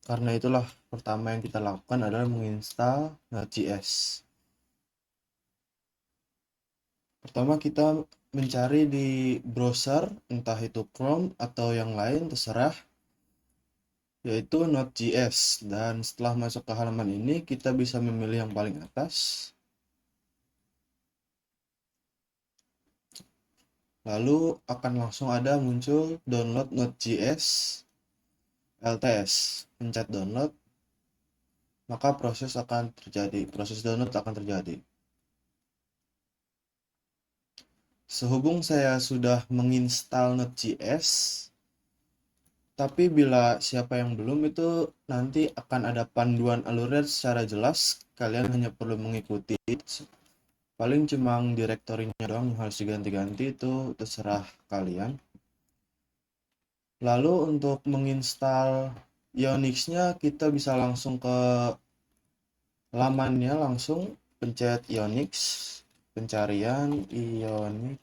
Karena itulah pertama yang kita lakukan adalah menginstal Node.js. Pertama kita mencari di browser, entah itu Chrome atau yang lain, terserah, yaitu Node.js. Dan setelah masuk ke halaman ini, kita bisa memilih yang paling atas. Lalu akan langsung ada muncul download Node.js LTS. Pencet download, maka proses download akan terjadi. Sehubung saya sudah menginstal Node.js, tapi bila siapa yang belum, itu nanti akan ada panduan alurnya secara jelas. Kalian hanya perlu mengikuti. Paling cuma direktorinya doang yang harus diganti-ganti, itu terserah kalian. Lalu untuk menginstal Ionix-nya, kita bisa langsung ke lamannya, langsung pencet Ionix, pencarian Ionix.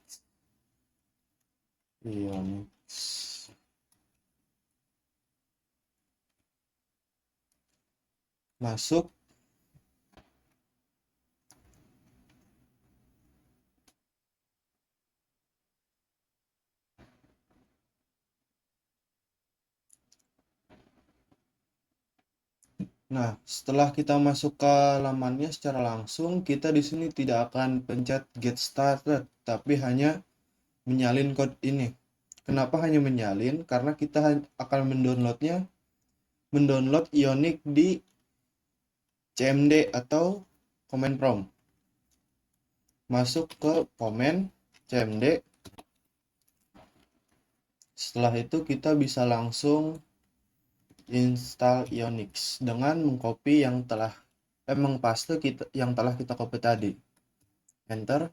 Masuk. Nah, setelah kita masuk ke lamannya secara langsung, kita di sini tidak akan pencet get started, tapi hanya menyalin code ini. Kenapa hanya menyalin? Karena kita akan mendownload Ionic di CMD atau command prompt. Masuk ke command CMD. Setelah itu kita bisa langsung install Ionix dengan mengcopy yang telah kita copy tadi. Enter.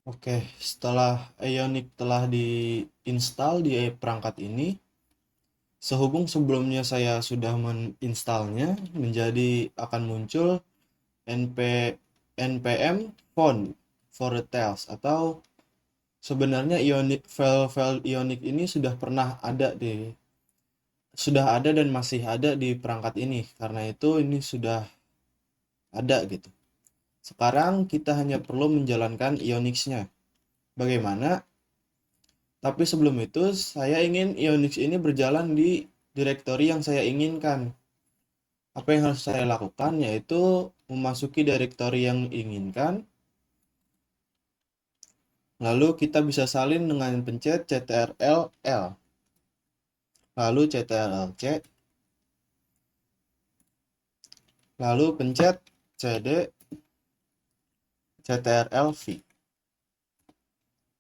Oke, setelah Ionic telah diinstal di perangkat ini, sehubung sebelumnya saya sudah menginstalnya, menjadi akan muncul np npm font for details, atau sebenarnya file Ionic ini sudah ada dan masih ada di perangkat ini. Karena itu ini sudah ada gitu. Sekarang kita hanya perlu menjalankan Ionix-nya. Bagaimana? Tapi sebelum itu, saya ingin Ionix ini berjalan di direktori yang saya inginkan. Apa yang harus saya lakukan? Yaitu memasuki direktori yang diinginkan. Lalu kita bisa salin dengan pencet ctrl-L. Lalu ctrl-C. Lalu pencet cd ctrl-V.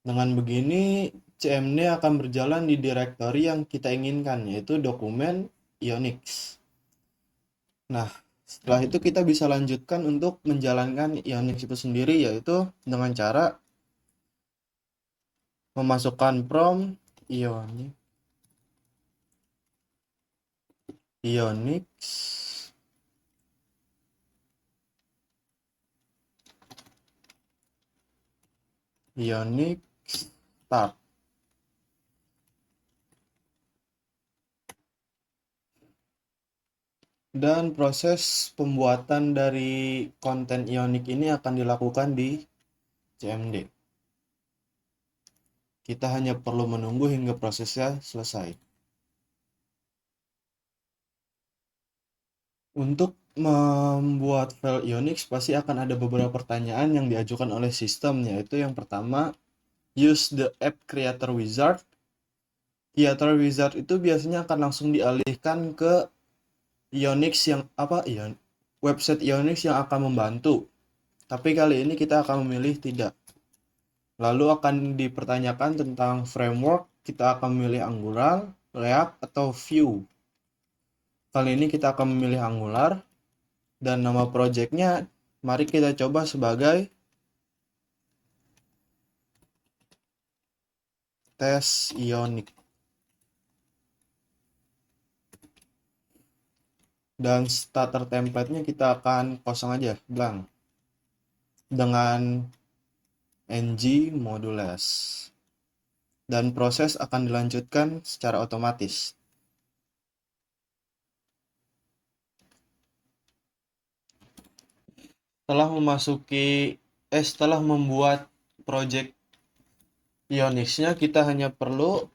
Dengan begini, CMD akan berjalan di direktori yang kita inginkan, yaitu dokumen Ionix. Nah, setelah itu kita bisa lanjutkan untuk menjalankan Ionix itu sendiri, yaitu dengan cara memasukkan prompt Ionix start. Dan proses pembuatan dari konten Ionic ini akan dilakukan di CMD. Kita hanya perlu menunggu hingga prosesnya selesai. Untuk membuat file Ionix pasti akan ada beberapa pertanyaan yang diajukan oleh sistem, yaitu yang pertama, use the app creator wizard. Creator wizard itu biasanya akan langsung dialihkan ke Ionix website Ionix yang akan membantu. Tapi kali ini kita akan memilih tidak. Lalu akan dipertanyakan tentang framework, kita akan memilih Angular, React, atau Vue. Kali ini kita akan memilih Angular, dan nama projectnya mari kita coba sebagai tes Ionic. Dan starter template-nya kita akan kosong aja, blank, dengan ng modules. Dan proses akan dilanjutkan secara otomatis. Setelah membuat project Ionix-nya, kita hanya perlu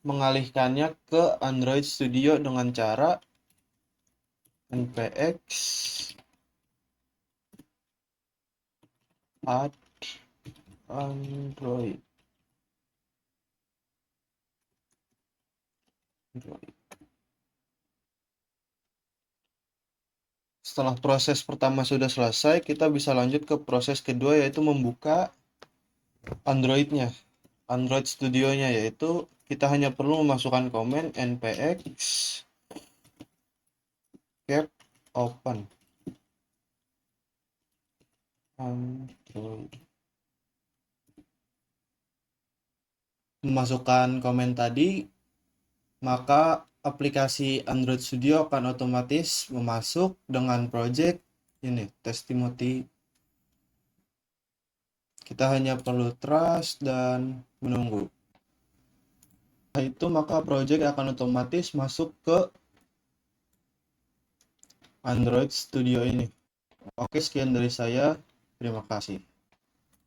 mengalihkannya ke Android Studio dengan cara npx add Android. Setelah proses pertama sudah selesai, kita bisa lanjut ke proses kedua, yaitu membuka Android-nya, Android Studio-nya, yaitu kita hanya perlu memasukkan komen npx cap open Android. Memasukkan komen tadi, maka aplikasi Android Studio akan otomatis masuk dengan project ini, Testimoti. Kita hanya perlu trust dan menunggu. Setelah itu, maka project akan otomatis masuk ke Android Studio ini. Oke, sekian dari saya. Terima kasih.